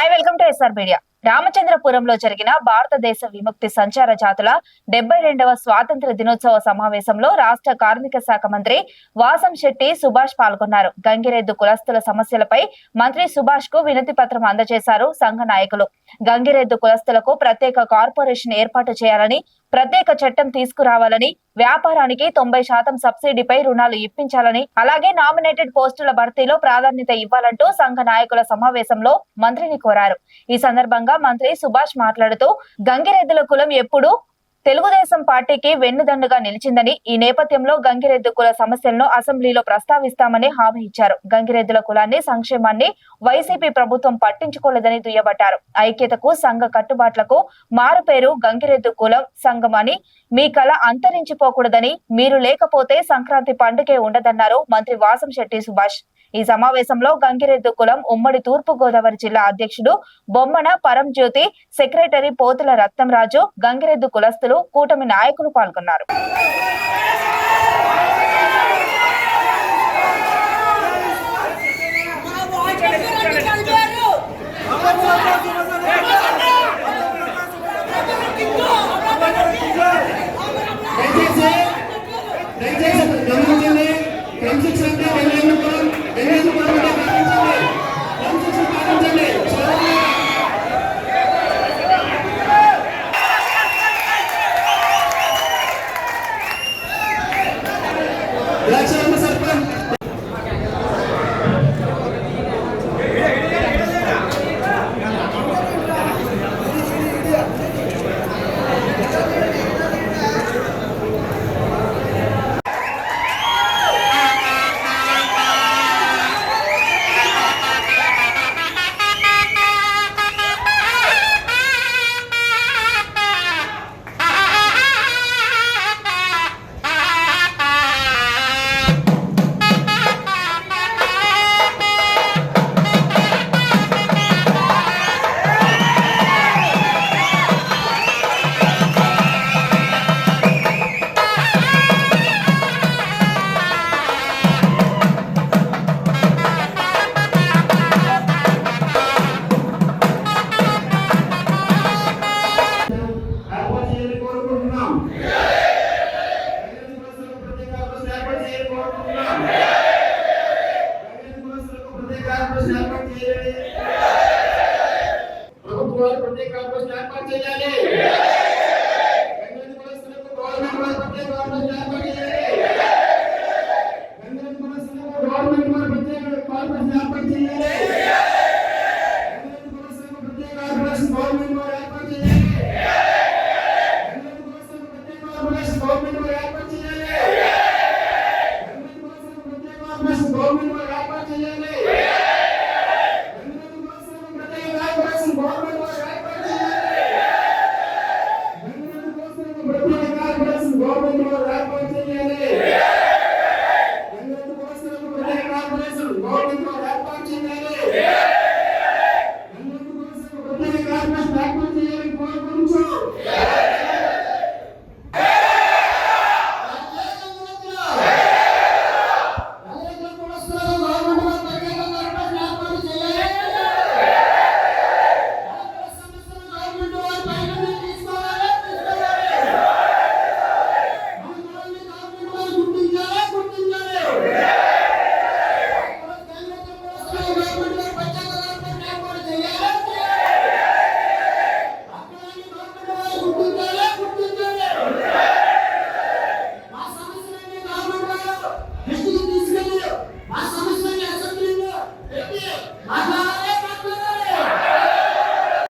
Hi, welcome to SR media. రామచంద్రపురంలో జరిగిన భారతదేశ విముక్తి సంచార జాతుల 72వ స్వాతంత్ర దినోత్సవ సమావేశంలో రాష్ట్ర కార్మిక శాఖ మంత్రి వాసంశెట్టి సుభాష్ పాల్గొన్నారు. గంగిరెద్దు కులస్తుల సమస్యలపై మంత్రి సుభాష్ కు వినతి పత్రం అందజేశారు సంఘ నాయకులు. గంగిరెద్దు కులస్తులకు ప్రత్యేక కార్పొరేషన్ ఏర్పాటు చేయాలని, ప్రత్యేక చట్టం తీసుకురావాలని, వ్యాపారానికి 90% సబ్సిడీపై రుణాలు ఇప్పించాలని, అలాగే నామినేటెడ్ పోస్టుల భర్తీలో ప్రాధాన్యత ఇవ్వాలంటూ సంఘ నాయకుల సమావేశంలో మంత్రిని కోరారు. ఈ సందర్భంగా మంత్రి సుభాష్ మాట్లాడుతూ గంగిరెద్దుల కులం ఎప్పుడూ తెలుగుదేశం పార్టీకి వెన్నుదన్నుగా నిలిచిందని, ఈ నేపథ్యంలో గంగిరెద్దు కుల సమస్యలను అసెంబ్లీలో ప్రస్తావిస్తామని హామీ ఇచ్చారు. గంగిరెద్దుల కులాన్ని సంక్షేమాన్ని వైసీపీ ప్రభుత్వం పట్టించుకోలేదని దుయ్యబట్టారు. ఐక్యతకు, సంఘ కట్టుబాట్లకు మారుపేరు గంగిరెద్దు కులం సంఘం అని, మీ కళ అంతరించిపోకూడదని, మీరు లేకపోతే సంక్రాంతి పండుగే ఉండదన్నారు మంత్రి వాసంశెట్టి సుభాష్. ఈ సమావేశంలో గంగిరెద్దు కులం ఉమ్మడి తూర్పు గోదావరి జిల్లా అధ్యక్షుడు బొమ్మన పరంజ్యోతి, సెక్రటరీ పోతుల రత్నంరాజు, గంగిరెద్దు కులస్తులు, కూటమి నాయకులు పాల్గొన్నారు. ప్రభుత్వాలు ప్రత్యేక కార్పొరేషన్ ఏర్పాటు చేయాలి. గవర్నమెంట్ ప్రత్యేక కార్పొరేషన్ ఏర్పాటు చేయాలి.